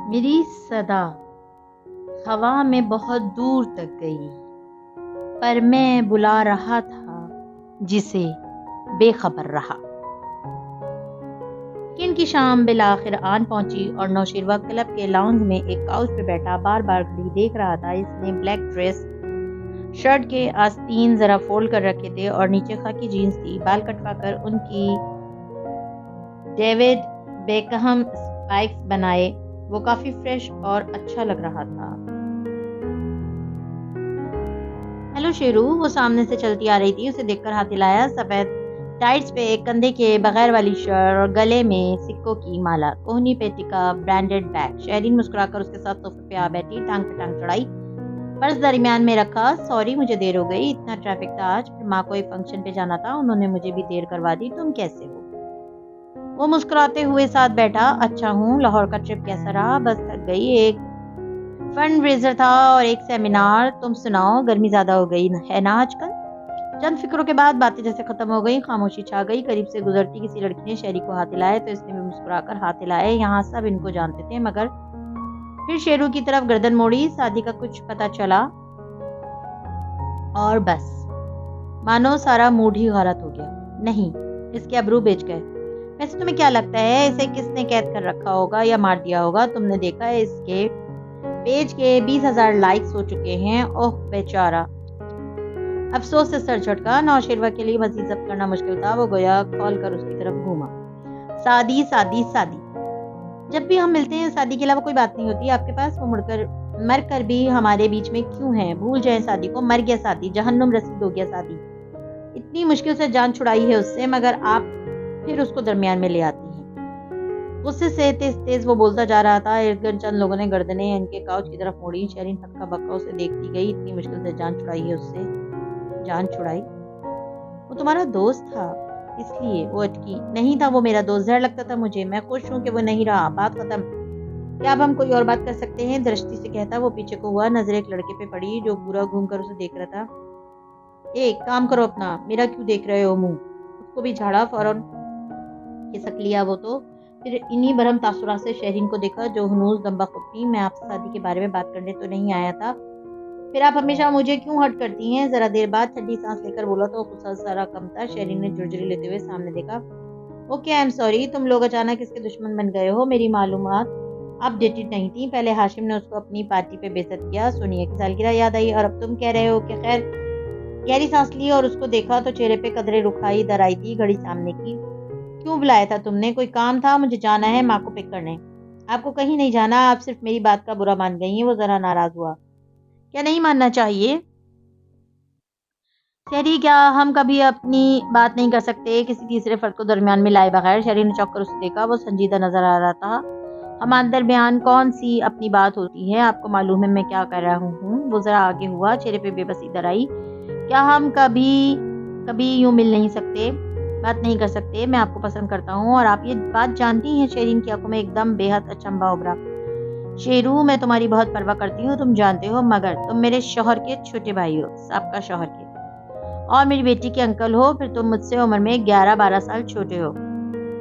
میری صدا ہوا میں بہت دور تک گئی، پر میں بلا رہا تھا جسے بے خبر رہا۔ ویکینڈ کی شام بالآخر آن پہنچی اور نوشیروہ کلب کے لاؤنج میں ایک کاؤچ پہ بیٹھا بار بار گھڑی دیکھ رہا تھا۔ اس نے بلیک ڈریس شرٹ کے آستین ذرا فولڈ کر رکھے تھے اور نیچے خاکی جینز تھی۔ بال کٹوا کر ان کی ڈیوڈ بیکہم اسپائکس بنائے وہ کافی فریش اور اچھا لگ رہا تھا۔ ہیلو شیرو، وہ سامنے سے چلتی آ رہی تھی۔ اسے دیکھ کر ہاتھ ہلایا۔ سفید ٹائٹس پہ ایک کندھے کے بغیر والی شرٹ اور گلے میں سکوں کی مالا، کوہنی پہ ٹکا برانڈڈ بیگ۔ شہرین مسکرا کر اس کے ساتھ صوفے پہ آ بیٹھی، ٹانگ پہ ٹانگ چڑھائی، پرس درمیان میں رکھا۔ سوری مجھے دیر ہو گئی، اتنا ٹریفک تھا آج، پھر ماں کو ایک فنکشن پہ جانا تھا، انہوں نے مجھے بھی دیر کروا دی۔ تم کیسے ہو؟ وہ مسکراتے ہوئے ساتھ بیٹھا۔ اچھا ہوں، لاہور کا ٹرپ کیسا رہا؟ بس تھک گئی، ایک فنڈ ریزر تھا اور ایک سیمینار۔ تم سناؤ، گرمی زیادہ ہو گئی ہے نا آج کل؟ چند فکروں کے بعد باتیں جیسے ختم ہو گئی، خاموشی چھا گئی۔ قریب سے گزرتی کسی لڑکی نے شہری کو ہاتھ ہلائے تو اس نے بھی مسکرا کر ہاتھ ہلائے۔ یہاں سب ان کو جانتے تھے، مگر پھر شیرو کی طرف گردن موڑی۔ شادی کا کچھ پتا چلا؟ اور بس مانو سارا موڈ ہی غلط ہو گیا۔ نہیں، اس کے ابرو بیچ گئے۔ ویسے تمہیں کیا لگتا ہے اسے کس نے قید کر رکھا ہوگا یا مار دیا ہوگا؟ تم نے دیکھا ہے اس کے پیج کے 20,000 لائکس ہو چکے ہیں۔ اوہ بیچارہ، افسوس سے سر جھٹکا۔ نوشیروہ کے لیے مزید ضبط کرنا مشکل تھا، وہ گویا کھول کر اس کی طرف گھوما۔ شادی شادی شادی، جب بھی ہم ملتے ہیں شادی کے علاوہ کوئی بات نہیں ہوتی آپ کے پاس؟ وہ مر کر بھی ہمارے بیچ میں کیوں ہے؟ بھول جائیں شادی کو، مر گیا شادی، جہنم رسید ہو گیا شادی۔ اتنی مشکل سے جان چھڑائی ہے اس سے، مگر آپ پھر اس کو درمیان میں لے آتی ہیں۔ غصے سے تیز تیز وہ بولتا جا رہا تھا۔ ارد گرد چند لوگوں نے گردنیں ان کے کاؤچ کی طرف موڑی۔ شیرین ہکا بکا اسے دیکھتی گئی۔ اتنی مشکل سے جان چھڑائی ہے اس سے؟ جان چھڑائی؟ وہ تمہارا دوست تھا، اس لیے وہ اٹکی۔ نہیں تھا وہ میرا دوست، زہر لگتا تھا مجھے۔ میں خوش ہوں کہ وہ نہیں رہا، بات ختم۔ کیا اب ہم کوئی اور بات کر سکتے ہیں؟ درشتی سے کہتا وہ پیچھے کو ہوا۔ نظر ایک لڑکے پہ پڑی جو پورا گھوم کر اسے دیکھ رہا تھا۔ ایک کام کرو اپنا، میرا کیوں دیکھ رہے ہو منہ؟ اس کو بھی جھاڑا، فوراً کھسک لیا وہ تو۔ پھر انہی برہم تاثرات سے شہرین کو دیکھا جو ہنوز دم بخود تھی۔ میں آپ سے شادی کے بارے میں بات کرنے تو نہیں آیا تھا، پھر آپ ہمیشہ مجھے کیوں ہرٹ کرتی ہیں؟ ذرا دیر بعد ٹھنڈی سانس لے کر بولا تو غصہ ذرا کم تھا۔ شہرین نے جھرجھری لیتے ہوئے سامنے دیکھا۔ اوکے، آئی ایم سوری، تم لوگ اچانک اس کے دشمن بن گئے ہو۔ میری معلومات اپ ڈیٹڈ نہیں تھی۔ پہلے ہاشم نے اس کو اپنی پارٹی پہ بے عزت کیا، سونیا کی سالگرہ یاد آئی، اور اب تم کہہ رہے ہو کہ خیر۔ گہری سانس لی اور اس کو دیکھا تو چہرے پہ قدرے رکھائی در آئی تھی۔ گھڑی سامنے کی۔ کیوں بلایا تھا تم نے؟ کوئی کام تھا؟ مجھے جانا ہے ماں کو پک کرنے۔ آپ کو کہیں نہیں جانا، آپ صرف میری بات کا برا مان گئی ہیں۔ وہ ذرا ناراض ہوا۔ کیا نہیں ماننا چاہیے؟ شہری، کیا ہم کبھی اپنی بات نہیں کر سکتے کسی تیسرے فرد کو درمیان میں لائے بغیر؟ شہری نے چوک کر اسے دیکھا۔ وہ سنجیدہ نظر آ رہا تھا۔ ہمارے درمیان کون سی اپنی بات ہوتی ہے؟ آپ کو معلوم ہے میں کیا کر رہا ہوں؟ وہ ذرا آگے ہوا، چہرے پہ بے بسی در آئی۔ کیا ہم کبھی یوں مل نہیں سکتے، بات نہیں کر سکتے؟ میں آپ کو پسند کرتا ہوں اور آپ یہ بات جانتی ہیں۔ شیرین کی آنکھوں میں ایک دم بے حد اچنبھا ابھرا۔ شیرو، میں تمہاری بہت پرواہ کرتی ہوں، تم جانتے ہو، مگر تم میرے شوہر کے چھوٹے بھائی ہو، سابقہ شوہر کے، اور میری بیٹی کے انکل ہو، پھر تم مجھ سے عمر میں 11-12 سال چھوٹے ہو۔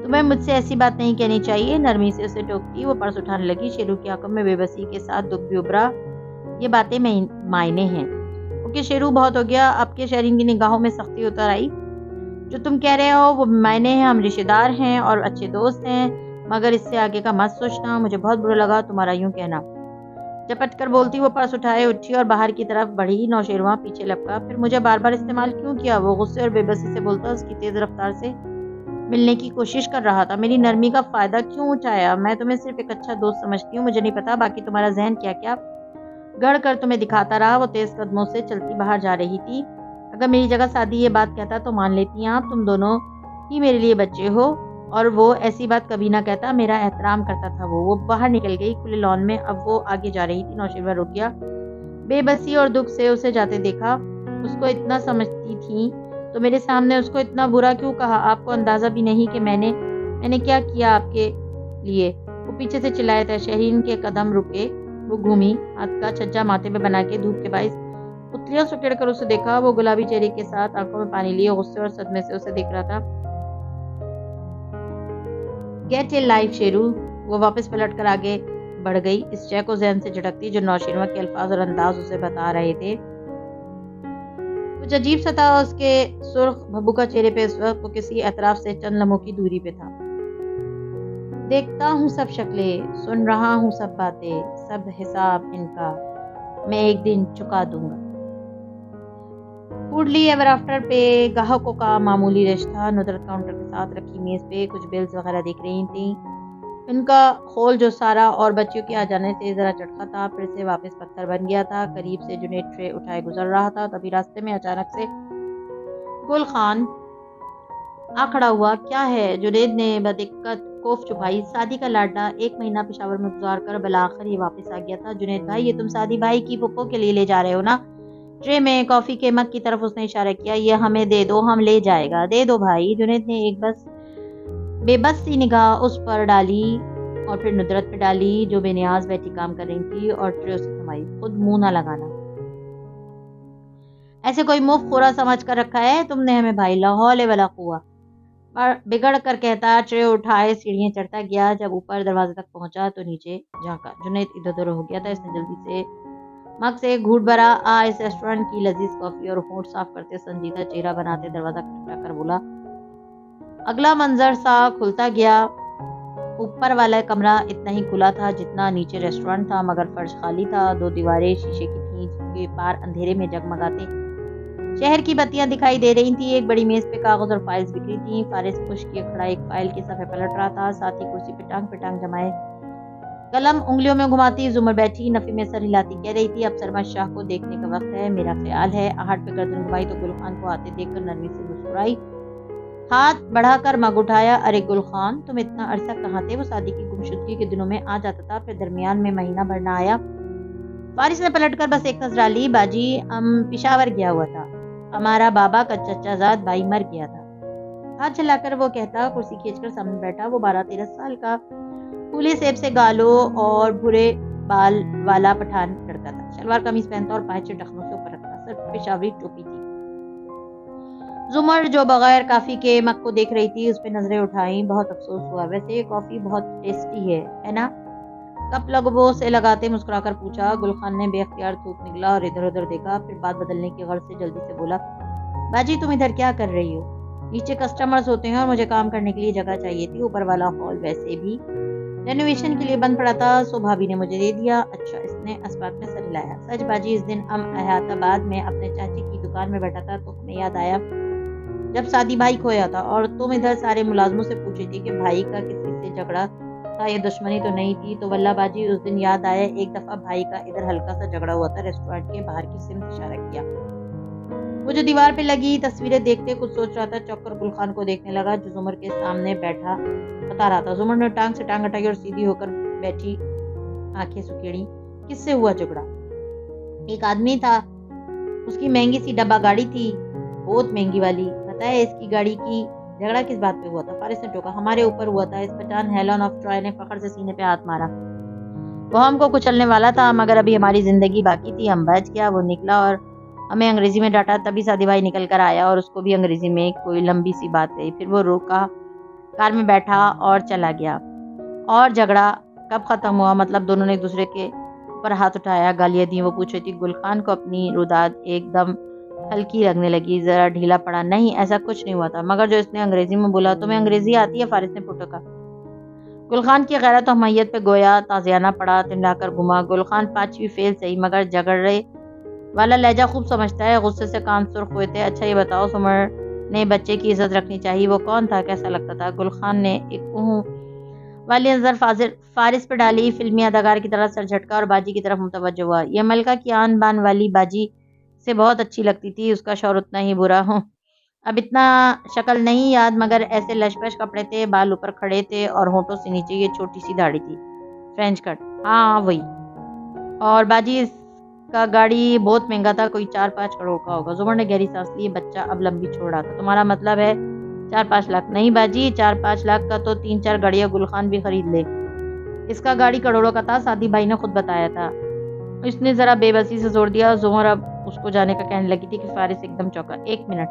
تمہیں مجھ سے ایسی بات نہیں کہنی چاہیے۔ نرمی سے اسے ٹوکتی وہ پرس اٹھانے لگی۔ شیرو کی آنکھوں میں بے بسی کے ساتھ دکھ بھی ابھرا۔ یہ باتیں معنی ہیں؟ اوکے شیرو، بہت ہو گیا اب کے۔ شیرین کی نگاہوں میں سختی اتر آئی۔ جو تم کہہ رہے ہو وہ معنی ہے، ہم رشتے دار ہیں اور اچھے دوست ہیں، مگر اس سے آگے کا مت سوچنا۔ مجھے بہت برا لگا تمہارا یوں کہنا۔ چپٹ کر بولتی وہ پرس اٹھائے اٹھی اور باہر کی طرف بڑھی۔ نوشیروہ پیچھے لپکا۔ پھر مجھے بار بار استعمال کیوں کیا؟ وہ غصے اور بے بسی سے بولتا اس کی تیز رفتار سے ملنے کی کوشش کر رہا تھا۔ میری نرمی کا فائدہ کیوں اٹھایا؟ میں تمہیں صرف ایک اچھا دوست سمجھتی ہوں، مجھے نہیں پتا باقی تمہارا ذہن کیا کیا گڑھ کر تمہیں دکھاتا رہا۔ وہ تیز قدموں سے چلتی باہر جا رہی تھی۔ اگر میری جگہ سادی یہ بات کہتا تو مان لیتی آپ، تم دونوں ہی میرے لیے بچے ہو، اور وہ ایسی بات کبھی نہ کہتا، میرا احترام کرتا تھا۔ وہ باہر نکل گئی کھلے لان میں۔ اب وہ آگے جا رہی تھی۔ نوشیروہ رک گیا، بے بسی اور دکھ سے اسے جاتے دیکھا۔ اس کو اتنا سمجھتی تھی تو میرے سامنے اس کو اتنا برا کیوں کہا؟ آپ کو اندازہ بھی نہیں کہ میں نے کیا کیا آپ کے لیے؟ وہ پیچھے سے چلایا تھا۔ شہرین کے قدم رکے۔ وہ گھومی، ہاتھ کا چھجا ماتھے پہ بنا کے دھوپ کے باعث پتلیاں سکیڑ کر اسے دیکھا۔ وہ گلابی چہرے کے ساتھ آنکھوں میں پانی لیے غصے اور صدمے سے اسے دیکھ رہا تھا۔ گیٹ اے لائف شیرو، وہ واپس پلٹ کر آگے بڑھ گئی، اس شے کو ذہن سے جھٹکتی جو نوشینوا کے الفاظ اور انداز اسے بتا رہے تھے۔ کچھ عجیب سا تھا اس کے سرخ بھبو کا چہرے پہ اس وقت، وہ کسی اعتراف سے چند لمحوں کی دوری پہ تھا۔ دیکھتا ہوں سب شکلیں، سن رہا ہوں سب باتیں، سب حساب ان کا میں ایک دن چکا دوں گا۔ فوڈلی ایور آفٹر پہ گاہکوں کا معمولی رشتہ، ندرت کاؤنٹر کے ساتھ رکھی میز پہ کچھ بلز وغیرہ دکھ رہی تھیں۔ ان کا خول جو سارا اور بچیوں کے آ جانے سے ذرا چٹکا تھا، پھر سے واپس پتھر بن گیا تھا۔ قریب سے جنید ٹرے اٹھائے گزر رہا تھا، تبھی راستے میں اچانک سے گل خان آ کھڑا ہوا۔ کیا ہے؟ جنید نے بدقت کوف چھپائی۔ سعدی کا لاڈلا 1 مہینہ پشاور میں گزار کر بالآخر یہ واپس آ گیا تھا۔ جنید بھائی، یہ تم سعدی بھائی کی پھپھو کے لیے لے جا رہے ہو نا؟ ٹرے میں کافی کے مگ کی طرف اس نے اشارہ کیا۔ یہ ہمیں دے دو، ہم لے جائے گا۔ دے دو بھائی۔ جنید نے ایک بے بس سی نگاہ اس پر ڈالی اور پھر ندرت پہ ڈالی جو بے نیاز بیٹھی کام کر رہی تھی، اور ٹرے اسے تھمائی۔ خود منہ نہ لگانا، ایسے کوئی مفت خورا سمجھ کر رکھا ہے تم نے ہمیں بھائی؟ لا حول ولا قوہ بگڑ کر کہتا ٹرے اٹھائے سیڑھیاں چڑھتا گیا۔ جب اوپر دروازے تک پہنچا تو نیچے جھانکا۔ جنید ادھر ادھر ہو گیا تھا۔ اس نے جلدی سے مگ سے ایک گھونٹ بھرا۔ اس ریسٹورانٹ کی لذیذ کافی اور ہونٹ صاف کرتے سنجیدہ چہرہ بناتے دروازہ کھٹکھٹا کر بولا۔ اگلا منظر سا کھلتا گیا۔ اوپر والا کمرہ اتنا ہی کھلا تھا جتنا نیچے ریسٹورانٹ تھا، مگر فرش خالی تھا۔ 2 دیواریں شیشے کی تھیں جن کے پار اندھیرے میں جگمگاتے شہر کی بتیاں دکھائی دے رہی تھیں۔ ایک بڑی میز پہ کاغذ اور فائلز بکھری تھیں۔ فارس خشک کیے کھڑا ایک فائل کے صفحے پلٹ رہا تھا، ساتھ ہی کرسی پہ ٹانگ جمائے قلم انگلیوں میں گھماتی زمر بیٹھی نفی میں سر ہلاتی کہہ رہی تھی، اب سرما شاہ کو دیکھنے کا وقت ہے، میرا خیال ہے۔ آہٹ پہ گردن گھمائی تو گل خان کو آتے دیکھ کر نرمی سے مسکرائی، ہاتھ بڑھا کر مگ اٹھایا۔ ارے گل خان، تم اتنا عرصہ کہاں تھے؟ وہ شادی کی گمشدگی کے دنوں میں آ جاتا تھا، پھر درمیان میں مہینہ بھر نہ آیا۔ فارس نے پلٹ کر بس ایک نظر ڈالی۔ باجی، پشاور گیا ہوا تھا، ہمارا بابا کا چچا زاد بھائی مر گیا تھا۔ ہاتھ چلا کر وہ کہتا کرسی کھینچ کر سامنے بیٹھا۔ وہ 12-13 سال کا پھولے سیب سے گالوں اور بھورے بال والا پٹھان لڑکا تھا، شلوار قمیض پہنتا اور پائچے ٹخنوں سے اوپر رکھتا، سر پہ پشاوری ٹوپی تھی۔ زمر جو بغیر کافی کے مگ کو دیکھ رہی تھی اس پہ نظریں اٹھائیں۔ بہت افسوس ہوا، ویسے یہ کافی بہت ٹیسٹی ہے نا؟ کپ لبوں سے لگاتے مسکرا کر پوچھا۔ گل خان نے بے اختیار تھوک نکلا اور ادھر ادھر دیکھا، پھر بات بدلنے کی غرض سے جلدی سے بولا، باجی تم ادھر کیا کر رہی ہو؟ نیچے کسٹمرز ہوتے ہیں اور مجھے کام کرنے کے لیے جگہ چاہیے تھی، اوپر والا ہال ویسے بھی رینوویشن کے لیے بند پڑا تھا، سو بھابھی نے مجھے دے دیا۔ اچھا، اس نے اسباب میں سر ہلایا۔ سچ باجی، اس دن ہم احمد آباد میں اپنے چاچی کی دکان میں بیٹھا تھا تو ہمیں یاد آیا جب سعدی بھائی کھویا تھا، اور تم ادھر سارے ملازموں سے پوچھ رہی تھی کہ بھائی کا کسی سے جھگڑا تھا یا دشمنی تو نہیں تھی، تو واللہ باجی اس دن یاد آیا ایک دفعہ بھائی کا ادھر ہلکا سا جھگڑا ہوا تھا۔ ریسٹورانٹ کے باہر کی سمت اشارہ کیا۔ وہ جو دیوار پہ لگی تصویریں دیکھتے کچھ سوچ رہا تھا، چوک کر گل خان کو دیکھنے لگا جو زمر کے سامنے بیٹھا بتا رہا تھا۔ زمر نے ٹانگ سے ٹانگ ہٹائی اور سیدھی ہو کر بیٹھی آنکھیں سکیڑی۔ کس سے ہوا جھگڑا؟ ایک آدمی تھا، اس کی مہنگی سی ڈبہ گاڑی تھی، بہت مہنگی والی، پتہ ہے اس کی گاڑی کی؟ جھگڑا کس بات پہ ہوا تھا؟ فارس نے ٹوکا، ہمارے اوپر ہوا تھا۔ اس پٹھان ہیلن آف ٹرائے نے فخر سے سینے پہ ہاتھ مارا۔ وہ ہم کو کچلنے والا تھا، مگر ابھی ہماری زندگی باقی تھی، ہم بچ گیا۔ وہ نکلا اور ہمیں انگریزی میں ڈانٹا، تبھی سعدی بھائی نکل کر آیا اور اس کو بھی انگریزی میں کوئی لمبی سی بات کہی، پھر وہ روکا، کار میں بیٹھا اور چلا گیا۔ اور جھگڑا کب ختم ہوا؟ مطلب دونوں نے ایک دوسرے کے اوپر ہاتھ اٹھایا، گالیاں دی۔ وہ پوچھ رہی تھی۔ گل خان کو اپنی روداد ایک دم ہلکی لگنے لگی، ذرا ڈھیلا پڑا۔ نہیں، ایسا کچھ نہیں ہوا تھا، مگر جو اس نے انگریزی میں بولا۔ تمہیں انگریزی آتی ہے؟ فارس نے پٹکا۔ گل خان کی غیرت و حمیت پہ گویا تازیانہ پڑا، ٹنڈا کر گھما۔ گل خان 5ویں فیل صحیح، مگر جھگڑے والا لہجہ خوب سمجھتا ہے۔ غصے سے کان سرخ ہوئے تھے۔ اچھا یہ بتاؤ، سمر نے بچے کی عزت رکھنی چاہیے، وہ کون تھا، کیسا لگتا تھا؟ گل خان نے ایک والی نظر فارس پہ ڈالی، فلمی اداکار کی طرح سر جھٹکا اور باجی کی طرف متوجہ ہوا۔ یہ ملکہ کی آن بان والی باجی سے بہت اچھی لگتی تھی، اس کا شوہر اتنا ہی برا اب اتنا شکل نہیں یاد، مگر ایسے لش پش کپڑے تھے، بال اوپر کھڑے تھے اور ہونٹوں سے نیچے یہ چھوٹی سی داڑھی تھی، فرینچ کٹ۔ ہاں وہی۔ اور باجی اس کا گاڑی بہت مہنگا تھا، کوئی 4-5 کروڑ کا ہوگا۔ زمر نے گہری سانس لی، بچہ اب لمبی چھوڑ رہا تھا۔ تمہارا مطلب ہے 4-5 لاکھ؟ نہیں باجی، 4-5 لاکھ کا تو 3-4 گاڑیاں گل خان بھی خرید لے۔ اس کا گاڑی کروڑوں کا تھا، سعدی بھائی نے خود بتایا تھا۔ اس نے ذرا بے بسی سے زور دیا۔ زمر اب اس کو جانے کا کہنے لگی تھی کہ فارس ایک دم چونکا۔ 1 منٹ،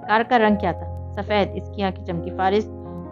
کار کا رنگ کیا تھا؟ سفید۔ اس کی آنکھیں چمکی۔ فارس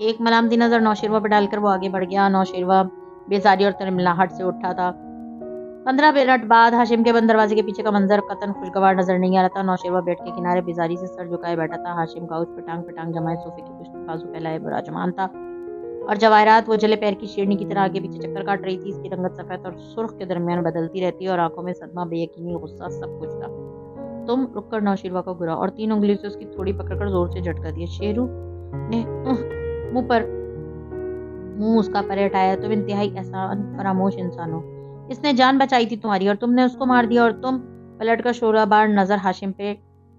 ایک ملامتی نظر نوشیروہ پہ ڈال کر وہ آگے بڑھ گیا۔ نوشیروہ بیزاری اور ترملاہٹ سے اٹھا تھا۔ 15 منٹ بعد ہاشم کے بند دروازے کے پیچھے کا منظر قطعاً خوشگوار نظر نہیں آ رہا تھا۔ نوشیروہ بیٹھ کے کنارے بیزاری سے سر جھکائے بیٹھا تھا۔ ہاشم کاؤچ پہ ٹانگ جمائے صوفے کی پشت بازو پھیلائے براجمان تھا، اور جواہرات وہ جلے پیر کی شیرنی کی طرح آگے پیچھے چکر کاٹ رہی تھی۔ اس کی رنگت سفید اور سرخ کے درمیان بدلتی رہتی اور آنکھوں میں صدمہ، بے یقینی، غصہ، سب کچھ تھا۔ تم رک کر نوشیروہ کو گھورا اور 3 انگلیوں سے اس کی تھوڑی پکڑ کر زور سے جھٹکا دیا۔ شیرو نے منہ اس کا پر ہٹایا۔ تم انتہائی احسان فراموش انسان ہو۔ اس نے جان بچائی تھی تمہاری اور تم نے اس کو مار دیا، اور تم پلٹ کر شورا بار نظر ہاشم پہ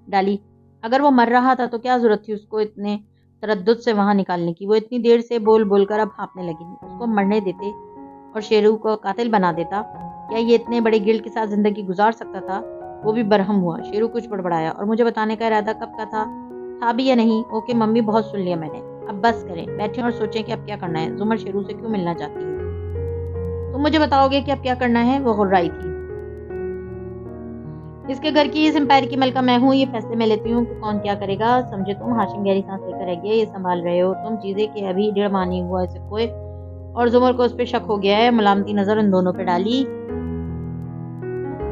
ڈالی۔ اگر وہ مر رہا تھا تو کیا ضرورت تھی اس کو اتنے تردد سے وہاں نکالنے کی؟ وہ اتنی دیر سے بول کر اب ہانپنے لگی۔ اس کو مرنے دیتے اور شیرو کو قاتل بنا دیتا۔ کیا یہ اتنے بڑے گلٹ کے ساتھ زندگی گزار سکتا تھا؟ وہ بھی برہم ہوا۔ شیرو کچھ بڑبڑایا۔ اور مجھے بتانے کا ارادہ کب کا تھا بھی یا نہیں؟ اوکے ممی، بہت سن لیا میں نے، اب بس کریں، بیٹھیں اور سوچیں کہ اب کیا کرنا ہے۔ زمر شیرو سے کیوں ملنا چاہتی ہے؟ تم مجھے بتاؤ گے کہ اب کیا کرنا ہے؟ وہ غرائی تھی۔ اس کے گھر کی، اس امپائر کی ملکہ میں ہوں، یہ فیصلے میں لیتی ہوں کہ کون کیا کرے گا، سمجھے تم؟ ہاشم گہری سانس لے کر رہ گیا۔ یہ سنبھال رہے ہو تم چیزیں کہ ابھی 1.5 ماہ نہیں ہوا اسے کھوئے، اور زمر کو اس پہ شک ہو گیا ہے۔ ملامتی نظر ان دونوں پہ ڈالی۔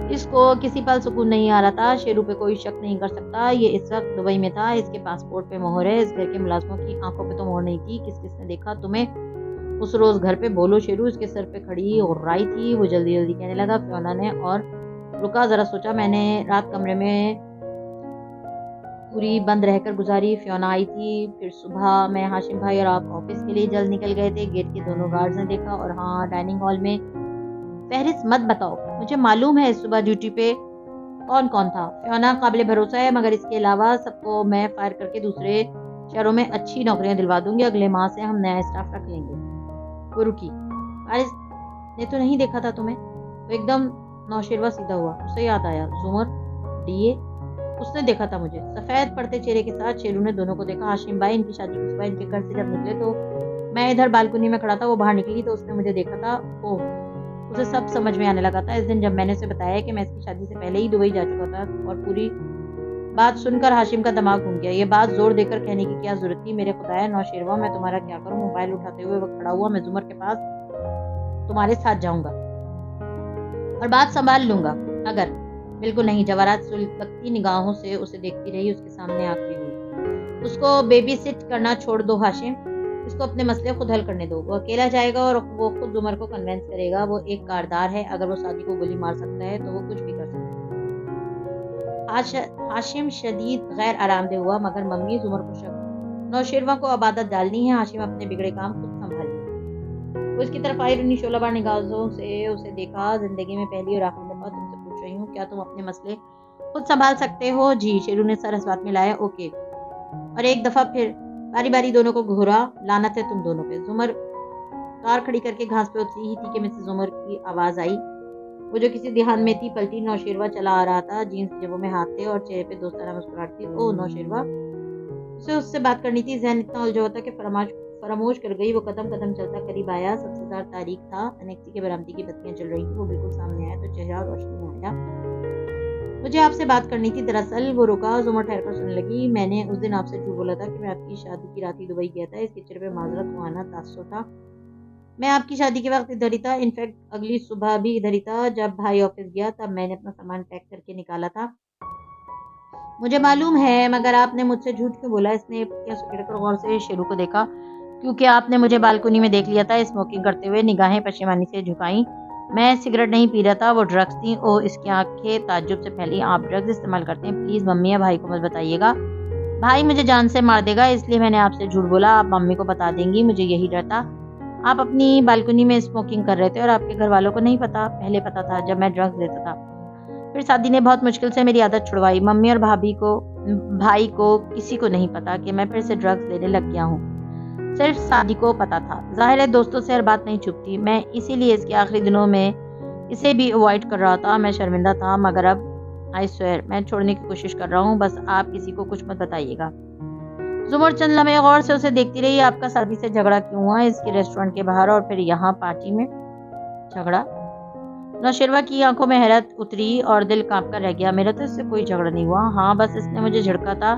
اس کو کسی پل سکون نہیں آ رہا تھا۔ شیرو پہ کوئی شک نہیں کر سکتا، یہ اس وقت دبئی میں تھا، اس کے پاسپورٹ پہ مہر ہے، اس گھر کے ملازموں کی آنکھوں پہ تو مہر نہیں تھی۔ کس نے دیکھا تمہیں اس روز گھر پہ؟ بولو شیرو۔ اس کے سر پہ کھڑی غرائی تھی۔ وہ جلدی کہنے لگا، فیونا نے، اور رکا، ذرا سوچا، میں نے رات کمرے میں پوری بند رہ کر گزاری۔ فیونا آئی تھی، پھر صبح میں، ہاشم بھائی اور آپ آفس کے لیے جلد نکل گئے تھے۔ گیٹ کے دونوں گارڈز نے دیکھا، اور ہاں، ڈائننگ ہال میں۔ فہرست مت بتاؤ، مجھے معلوم ہے صبح ڈیوٹی پہ کون تھا۔ فیونا قابل بھروسہ ہے، مگر اس کے علاوہ سب کو میں فائر کر کے دوسرے شہروں میں اچھی نوکریاں دلوا دوں گی۔ اگلے ماہ سے ہم نیا اسٹاف رکھ لیں گے۔ وہ رکی۔ فارس نے تو نہیں دیکھا تھا تمہیں؟ وہ ایک دم نوشیروہ سیدھا ہوا۔ اسے یاد آیا، زمر ڈی اے، اس نے دیکھا تھا مجھے۔ سفید پڑتے چہرے کے ساتھ شیرو نے دونوں کو دیکھا۔ ہاشم بھائی، ان کی شادی کی صبح ان کے گھر سے جب نکلے تو میں ادھر بالکنی میں کھڑا تھا، وہ باہر نکلی تو اس نے مجھے دیکھا تھا۔ اوہ، اسے سب سمجھ میں آنے لگا تھا۔ اس دن جب میں نے اسے بتایا کہ میں اس کی شادی سے پہلے ہی دبئی جا چکا تھا، اور پوری بات سن کر ہاشم کا دماغ گھوم گیا۔ یہ بات زور دے کر کہنے کی کیا ضرورت تھی؟ میرے خدایا نوشیروہ، میں تمہارا کیا کروں؟ موبائل اٹھاتے ہوئے وہ کھڑا ہوا۔ میں زمر کے پاس تمہارے ساتھ جاؤں گا اور بات سنبھال لوں گا اگر۔ بالکل نہیں۔ جواہرات سلگتی نگاہوں سے اسے دیکھتی رہی۔ اس کے سامنے آخری ہوئی۔ اس کو بیبی سٹ کرنا چھوڑ دو ہاشم، اس کو اپنے مسئلے خود حل کرنے دو۔ وہ اکیلا جائے گا اور وہ خود زمر کو کنونس کرے گا۔ وہ ایک کاردار ہے، اگر وہ سعدی کو گولی مار سکتا ہے تو وہ کچھ بھی کر سکتا ہے۔ ہاشم شدید غیر آرام دہ ہوا۔ مگر ممی، زمر کو شک، نوشیروہ کو اب عادت ڈالنی ہے۔ ہاشم اپنے بگڑے کام خود سنبھالیے۔ وہ اس کی طرف آئی، رنی شعلہ بار نگاہوں سے اسے دیکھا۔ زندگی میں پہلی اور آخری دفعہ تم سے پوچھ رہی ہوں، کیا تم اپنے مسئلے خود سنبھال سکتے ہو؟ جی۔ شیرو نے سر اس بات میں لایا۔ اوکے۔ اور ایک دفعہ پھر باری باری دونوں کو گھورا۔ لعنت ہے تم دونوں پہ۔ زمر کار کھڑی کر کے گھاس پہ اتری ہی تھی کہ مسز زمر کی آواز آئی۔ وہ جو کسی دھیان میں تھی پلٹی۔ نوشیروہ چلا آ رہا تھا، جینس کی جیبوں میں ہاتھ تھے اور چہرے پہ دوستانہ مسکراہٹ تھی۔ اوہ نوشیروہ، اسے اس سے بات کرنی تھی۔ ذہن اتنا الجھا ہوا تھا کہ فراموش کر گئی۔ وہ قدم چلتا قریب آیا۔ سبزہ تاریک تھا، انیکسی کے برآمدی کی بتیاں چل رہی تھیں۔ وہ بالکل سامنے آیا تو چہرہ روشنی میں آیا۔ مجھے آپ سے بات کرنی تھی دراصل۔ وہ رکا۔ زمر ٹھہر کر سننے لگی۔ میں نے اس دن آپ سے جھوٹ بولا تھا کہ میں آپ کی شادی کی رات ہی دبئی گیا تھا۔ اس کے چہرے پہ معذرت خواہانہ تاثر تھا۔ میں آپ کی شادی کے وقت ادھر ہی تھا، انفیکٹ اگلی صبح بھی ادھر ہی تھا۔ جب بھائی آفس گیا تب میں نے اپنا سامان پیک کر کے نکالا تھا۔ مجھے معلوم ہے، مگر آپ نے مجھ سے جھوٹ کیوں بولا؟ اس نے پتیاں سکیڑ کر غور سے شیرو کو دیکھا۔ کیونکہ آپ نے مجھے بالکنی میں دیکھ لیا تھا اسموکنگ کرتے ہوئے۔ نگاہیں پشیمانی سے جھکائیں۔ میں سگریٹ نہیں پی رہا تھا، وہ ڈرگس تھیں۔ اوہ، اس کی آنکھیں تعجب سے پھیلی۔ آپ ڈرگس استعمال کرتے ہیں؟ پلیز ممی یا بھائی کو مت بتائیے گا، بھائی مجھے جان سے مار دے گا، اس لیے میں نے آپ سے جھوٹ بولا۔ آپ ممی کو بتا دیں گی، مجھے یہی ڈر تھا۔ آپ اپنی بالکنی میں اسموکنگ کر رہے تھے اور آپ کے گھر والوں کو نہیں پتا؟ پہلے پتا تھا جب میں ڈرگس لیتا تھا، پھر سعدی نے بہت مشکل سے میری عادت چھڑوائی۔ ممی اور بھائی کو کسی کو نہیں پتا کہ میں پھر سے ڈرگس لینے لگ گیا ہوں، صرف سعدی کو پتا تھا۔ ظاہر ہے دوستوں سے ہر بات نہیں چھپتی۔ میں اسی لیے اس کے آخری دنوں میں اسے بھی اوائڈ کر رہا تھا۔ میں شرمندہ تھا، مگر اب آئی سویئر میں چھوڑنے کی کوشش کر رہا ہوں۔ بس آپ کسی کو کچھ مت بتائیے گا۔ زمر چند لمحے غور سے اسے دیکھتی رہی۔ آپ کا سعدی سے جھگڑا کیوں ہوا؟ اس کے ریسٹورنٹ کے باہر اور پھر یہاں پارٹی میں جھگڑا؟ نوشیروہ کی آنکھوں میں حیرت اتری اور دل کانپ کر رہ گیا۔ میرا تو اس سے کوئی جھگڑا نہیں ہوا۔ ہاں، بس اس نے مجھے جھڑکا تھا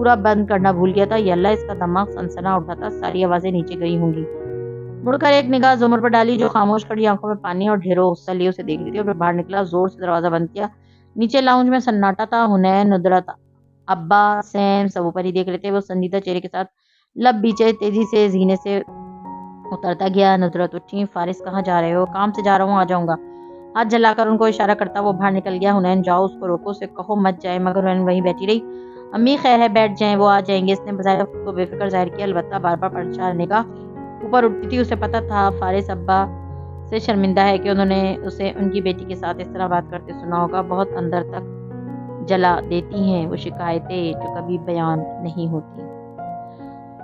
پورا بند کرنا بھول گیا تھا، یا اللہ اس کا دماغ سنسنا اٹھا تھا، ساری آوازیں نیچے گئی ہوں گی۔ مڑ کر ایک نگاہ زمر پر ڈالی جو خاموش کھڑی آنکھوں میں پانی اور ڈھیروں غصہ لیے اسے دیکھ رہی تھی، اور پھر باہر نکلا، زور سے دروازہ بند کیا۔ نیچے لاؤنج میں سناٹا تھا، حنین، ندرت، ابا، سیم سب اوپر ہی دیکھ رہے تھے۔ وہ سنجیدہ چہرے کے ساتھ لب بیچے تیزی سے زینے سے اترتا گیا۔ ندرت اٹھی، فارس کہاں جا رہے ہو؟ کام سے جا رہا ہوں، آ جاؤں گا۔ ہاتھ جلا کر ان کو اشارہ کرتا وہ باہر نکل گیا۔ حنین جاؤ، اس کو روکو، اسے کہو مت جائے، مگر حنین وہیں بیٹھی رہی۔ امی خیر ہے، بیٹھ جائیں، وہ آ جائیں گے۔ اس نے بظاہر خود کو بے فکر ظاہر کیا، البتہ بار بار پریشان نگاہ اوپر اٹھتی تھی۔ اسے پتہ تھا فارس ابا سے شرمندہ ہے کہ انہوں نے اسے ان کی بیٹی کے ساتھ اس طرح بات کرتے سنا ہوگا۔ بہت اندر تک جلا دیتی ہیں وہ شکایتیں جو کبھی بیان نہیں ہوتی۔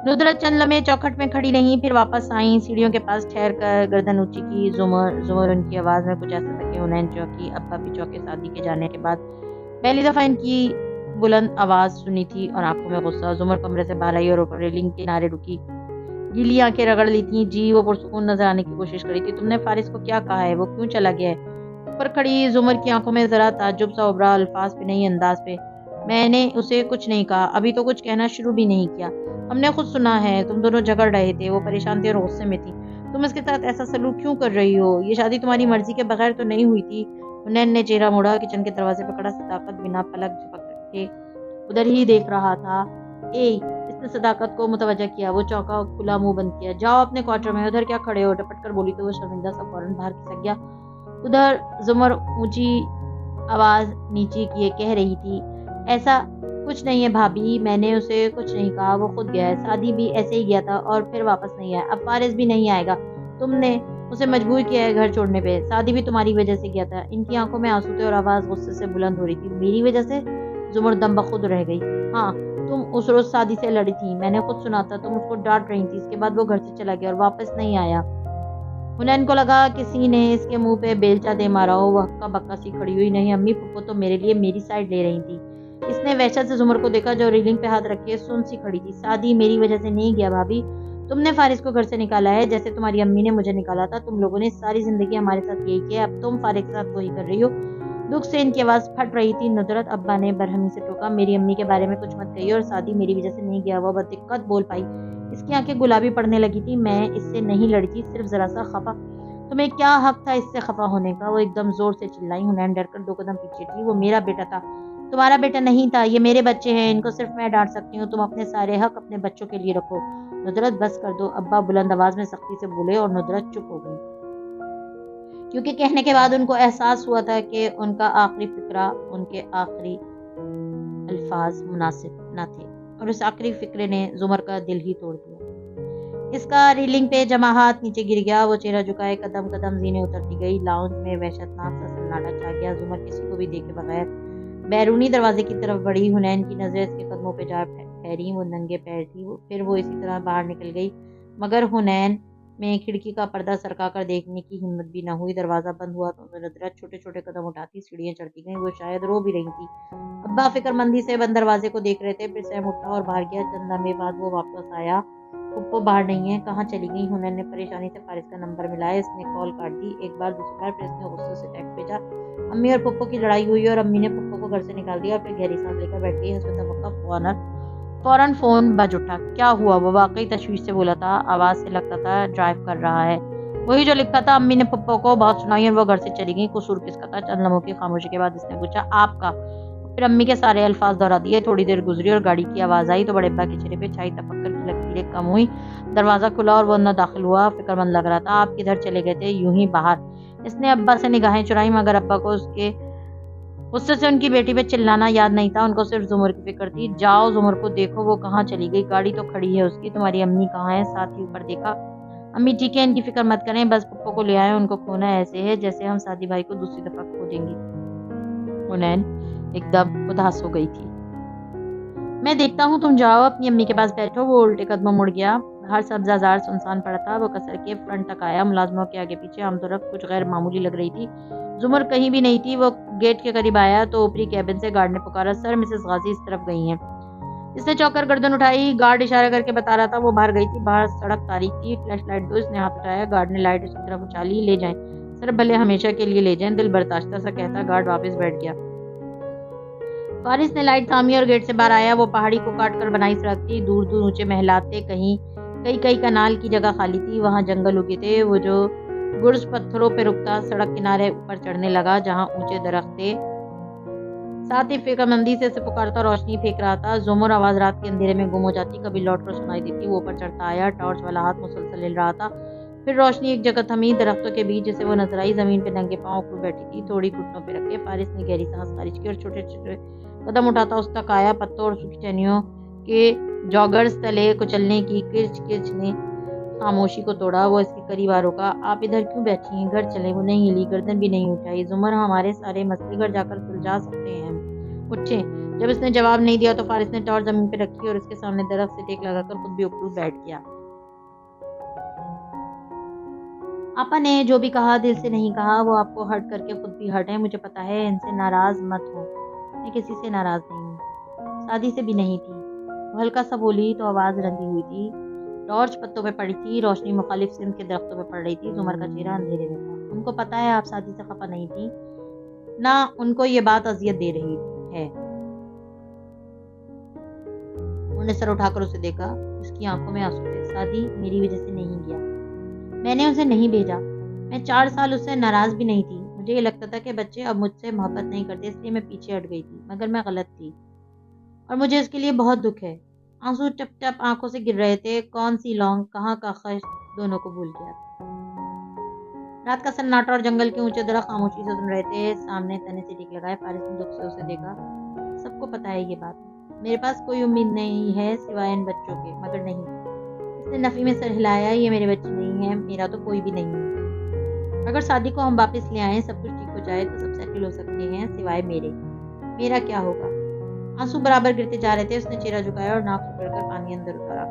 ندرت چند لمحے چوکھٹ میں کھڑی رہیں، پھر واپس آئیں، سیڑھیوں کے پاس ٹھہر کر گردن اونچی کی۔ زمر ان کی آواز میں کچھ ایسا تھا کہ حنین چونکی، ابا بھی چونکے۔ شادی کے جانے کے بعد پہلی دفعہ ان کی بلند آواز سنی تھی اور آنکھوں میں غصہ۔ زمر کمرے سے باہر آئی اور اوپر ریلنگ کے کنارے رکی، گیلی آنکھیں رگڑ لی تھیں۔ جی، وہ پرسکون نظر آنے کی کوشش کری تھی۔ تم نے فارس کو کیا کہا ہے؟ وہ کیوں چلا گیا ہے؟ اوپر کھڑی زمر کی آنکھوں میں ذرا تعجب سا ابھرا، الفاظ پہ نہیں، انداز پہ۔ میں نے اسے کچھ نہیں کہا، ابھی تو کچھ کہنا شروع بھی نہیں کیا۔ ہم نے خود سنا ہے، تم دونوں جھگڑ رہے تھے، وہ پریشان تھی اور غصے میں تھی۔ تم اس کے ساتھ ایسا سلوک کیوں کر رہی ہو؟ یہ شادی تمہاری مرضی کے بغیر تو نہیں ہوئی تھی۔ حنین نے چہرہ موڑا، کچن کے دروازے پہ کھڑا صداقت بنا پلک جھپک کے ادھر ہی دیکھ رہا تھا۔ اس نے صداقت کو متوجہ کیا، وہ چونکا، کھلا منہ بند کیا۔ جاؤ اپنے کوارٹر میں، ادھر کیا کھڑے ہو؟ ٹپٹ کر بولی تو وہ شرمندہ سا فوراً باہر کھسک گیا۔ ادھر زمر اونچی آواز نیچی کیے کہہ رہی تھی، ایسا کچھ نہیں ہے بھابھی، میں نے اسے کچھ نہیں کہا، وہ خود گیا ہے۔ سعدی بھی ایسے ہی گیا تھا اور پھر واپس نہیں آیا، اب فارس بھی نہیں آئے گا۔ تم نے اسے مجبور کیا ہے گھر چھوڑنے پہ۔ سعدی بھی تمہاری وجہ سے گیا تھا۔ ان کی آنکھوں میں آنسو تھے اور آواز غصے سے بلند ہو رہی تھی۔ میری وجہ سے؟ زمر دم بخود رہ گئی۔ ہاں، تم اس روز سعدی سے لڑی تھی، میں نے خود سنا تھا، تم اس کو ڈانٹ رہی تھی۔ اس کے بعد وہ گھر سے چلا گیا اور واپس نہیں آیا۔ حنین کو لگا کسی نے اس کے منہ پہ بیلچہ دے مارا ہو۔ وہ ہکا بکا سی کھڑی ہوئی، نہیں امی، پھپھو تو میرے لیے میری سائیڈ لے رہی تھی۔ اس نے وحشت سے زمر کو دیکھا جو ریلنگ پہ ہاتھ رکھے سن سی کھڑی تھی۔ سعدی میری وجہ سے نہیں گیا بھابھی، تم نے فارس کو گھر سے نکالا ہے، جیسے تمہاری امی نے مجھے نکالا تھا۔ تم لوگوں نے ساری زندگی ہمارے ساتھ یہی کیا، اب تم فارس کے ساتھ وہی کر رہی ہو۔ دکھ سے ان کی آواز پھٹ رہی تھی۔ ندرت ابا نے برہمی سے ٹوکا، میری امی کے بارے میں کچھ مت کہیے، اور سعدی میری وجہ سے نہیں گیا، وہ بدقت بول پائی۔ اس کی آنکھیں گلابی پڑنے لگی تھی۔ میں اس سے نہیں لڑی تھی، صرف ذرا سا خفا۔ تمہیں کیا حق تھا اس سے خفا ہونے کا؟ وہ ایک دم زور سے چلائی۔ حنین ڈر کر 2 قدم پیچھے تھی۔ وہ میرا بیٹا تھا، تمہارا بیٹا نہیں تھا، یہ میرے بچے ہیں، ان کو صرف میں ڈانٹ سکتی ہوں، تم اپنے سارے حق اپنے بچوں کے لیے رکھو۔ ندرت بس کر دو، ابا بلند آواز میں سختی سے بولے، اور ندرت چپ ہو گئی، کیونکہ کہنے کے بعد ان کو احساس ہوا تھا کہ ان کا آخری فقرہ، ان کے آخری الفاظ مناسب نہ تھے، اور اس آخری فقرے نے زمر کا دل ہی توڑ دیا۔ اس کا ریلنگ پہ جمع ہاتھ نیچے گر گیا، وہ چہرہ جھکائے قدم قدم زینے اترتی گئی۔ لاؤنج میں وحشتناک سا سناٹا چھا گیا۔ زمر کسی کو بھی دیکھے بغیر بیرونی دروازے کی طرف بڑھی۔ حنین کی نظریں اس کے قدموں پہ جا ٹھہری، وہ ننگے پیر تھی، پھر وہ اسی طرح باہر نکل گئی، مگر حنین میں کھڑکی کا پردہ سرکا کر دیکھنے کی ہمت بھی نہ ہوئی۔ دروازہ بند ہوا تو ندرت چھوٹے چھوٹے قدم اٹھاتی سیڑھیاں چڑھتی گئی، وہ شاید رو بھی رہی تھی۔ ابا فکر مندی سے بند دروازے کو دیکھ رہے تھے، پھر سیم اٹھا اور باہر گیا۔ چند لمحے بعد وہ واپس آیا، پھپھو باہر نہیں ہے، کہاں چلی گئی؟ حنین نے پریشانی سے فارس کا نمبر ملایا، اس نے کال کاٹ دی، ایک بار دوسری بار، پھر اس نے غصے سے ٹیکسٹ بھیجا، امی اور پھپھو کی لڑائی ہوئی اور امی نے پھپھو کو گھر سے نکال دیا، اور پھر گہری سانس لے کر بیٹھ گئی۔ حسب توقع فوراً فون بج اٹھا۔ کیا ہوا؟ وہ واقعی تشویش سے بولا تھا، آواز سے لگتا تھا ڈرائیو کر رہا ہے۔ وہی جو لکھا تھا۔ امی نے پھپھو کو بہت سنائی اور وہ گھر سے چلی گئی۔ قصور کس کا تھا؟ چند لمحوں کی خاموشی کے بعد اس نے پوچھا، آپ کا؟ پھر امی کے سارے الفاظ دہرا دیے۔ تھوڑی دیر گزری اور گاڑی کی آواز آئی تو بڑے ابا کے چہرے پہ چھائی تفکر کی لکیریں کم ہوئی۔ دروازہ کھلا اور وہ اندر داخل ہوا، فکر مند لگ رہا تھا۔ آپ کدھر چلے گئے تھے؟ یوں ہی باہر۔ اس نے ابا سے نگاہیں چرائیں، مگر ابا کو اس کے غصے سے ان کی بیٹی پہ چلانا یاد نہیں تھا، ان کو صرف زمر کی فکر تھی۔ جاؤ زمر کو دیکھو، وہ کہاں چلی گئی؟ گاڑی تو کھڑی ہے اس کی، تمہاری امی کہاں ہے؟ ساتھ ہی اوپر دیکھا۔ امی ٹھیک ہے، ان کی فکر مت کریں، بس پھپھو کو لے آئیں، ان کو کھونا ایسے ہے جیسے ہم سعدی بھائی کو دوسری دفعہ کھو دیں گے۔ حنین ایک دم اداس ہو گئی تھی۔ میں دیکھتا ہوں، تم جاؤ اپنی امی کے پاس بیٹھو۔ وہ الٹے قدموں مڑ گیا۔ ہر سبزہ زار سنسان پڑا تھا۔ وہ کسر کے فرنٹ تک آیا، ملازموں کے آگے پیچھے آمد-و-رفت کچھ غیر معمولی لگ رہی تھی۔ زمر کہیں بھی نہیں تھی۔ وہ گیٹ کے قریب آیا تو اوپری کیبن سے گارڈ نے پکارا، سر مسز غازی اس طرف گئی ہیں۔ اس نے چونک کر گردن اٹھائی، گارڈ اشارہ کر کے بتا رہا تھا وہ باہر گئی تھی، باہر سڑک تاریک تھی۔ فلیش لائٹ دو، اس نے ہاتھ اٹھایا، گارڈ نے لائٹ اس کی طرف اچھالی، لے جائیں سر، بھلے ہمیشہ کے لیے لے جائیں، دل برداشتہ سا کہتا گارڈ واپس بیٹھ گیا۔ فارس نے لائٹ تھامی اور گیٹ سے باہر آیا. وہ پہاڑی کو کاٹ کر بنائی سڑک تھی. دور دور اونچے محلات تھے. کئی کنال کی جگہ خالی تھی. وہاں جنگل اگے تھے. وہ جو گرز پتھروں پہ رکتا سڑک کنارے اوپر چڑھنے لگا جہاں اونچے درخت تھے. ساتھ ہی فکر مندی سے اسے پکارتا روشنی پھینک رہا تھا. زمر آواز رات کے اندھیرے میں گم ہو جاتی, کبھی لوٹ کر سنائی دیتی. وہ اوپر چڑھتا آیا. ٹارچ والا ہاتھ مسلسل ہل رہا تھا. پھر روشنی ایک جگہ تھمی, درختوں کے بیچ جسے وہ نظر آئی. زمین پہ ننگے پاؤں اکڑ بیٹھی تھی, تھوڑی گھٹنوں پہ رکھے. فارس نے گہری سانس خارج کی اور چھوٹے چھوٹے قدم اٹھاتا اس تک آیا. پتوں اور سوکھی ٹہنیوں کے جاگرز تلے کچلنے کی کرچ کرچ نے خاموشی کو توڑا. وہ اس کے قریب آ رکا. آپ ادھر کیوں بیٹھی ہیں؟ گھر چلیں. وہ نہیں ہلی, گردن بھی نہیں اٹھائی. زمر ہمارے سارے مسئلے گھر جا کر سلجھا سکتے ہیں ہم. اٹھیں. جب اس نے جواب نہیں دیا تو فارس نے ٹارچ زمین پہ رکھی اور اس کے سامنے درخت سے ٹیک لگا کر خود بھی اکڑو بیٹھ گیا. آپا نے جو بھی کہا دل سے نہیں کہا. وہ آپ کو ہرٹ کر کے خود بھی ہرٹ ہے. مجھے پتا ہے. ان سے ناراض مت ہو. میں کسی سے ناراض نہیں ہوں. شادی سے بھی نہیں تھی. وہ ہلکا سا بولی تو آواز رنگی ہوئی تھی. ٹارچ پتوں پہ پڑی تھی. روشنی مخالف سمت کے درختوں پہ پڑ رہی تھی. زمر کا چہرہ اندھیرے میں تھا. ان کو پتا ہے آپ شادی سے خفا نہیں تھی, نہ ان کو یہ بات اذیت دے رہی ہے. انہوں نے سر اٹھا کر اسے دیکھا. اس کی آنکھوں میں آنسو تھے. شادی میری وجہ سے نہیں گیا. میں نے اسے نہیں بھیجا. میں 4 سال اس سے ناراض بھی نہیں تھی. مجھے یہ لگتا تھا کہ بچے اب مجھ سے محبت نہیں کرتے, اس لیے میں پیچھے ہٹ گئی تھی. مگر میں غلط تھی اور مجھے اس کے لیے بہت دکھ ہے. آنسو ٹپ ٹپ آنکھوں سے گر رہے تھے. کون سی لونگ, کہاں کا خش, دونوں کو بھول گیا تھا. رات کا سناٹا اور جنگل کے اونچے درخت خاموشی سے سن رہے تھے. سامنے تنے سے ٹیک لگائے. فارس نے دکھ سے اسے دیکھا. سب کو پتا ہے یہ بات. میرے پاس کوئی امید نہیں ہے سوائے ان بچوں کے. مگر نہیں. اس نے نفی میں سر ہلایا. یہ میرے بچے نہیں ہیں. میرا تو کوئی بھی نہیں ہے. اگر شادی کو ہم واپس لے آئیں, سب کچھ ٹھیک ہو جائے تو سب سیٹل ہو سکتے ہیں سوائے میرے. میرا کیا ہوگا؟ آنسو برابر گرتے جا رہے تھے. اس نے چہرہ جھکایا اور ناک پکڑ کر پانی اندر اتارا.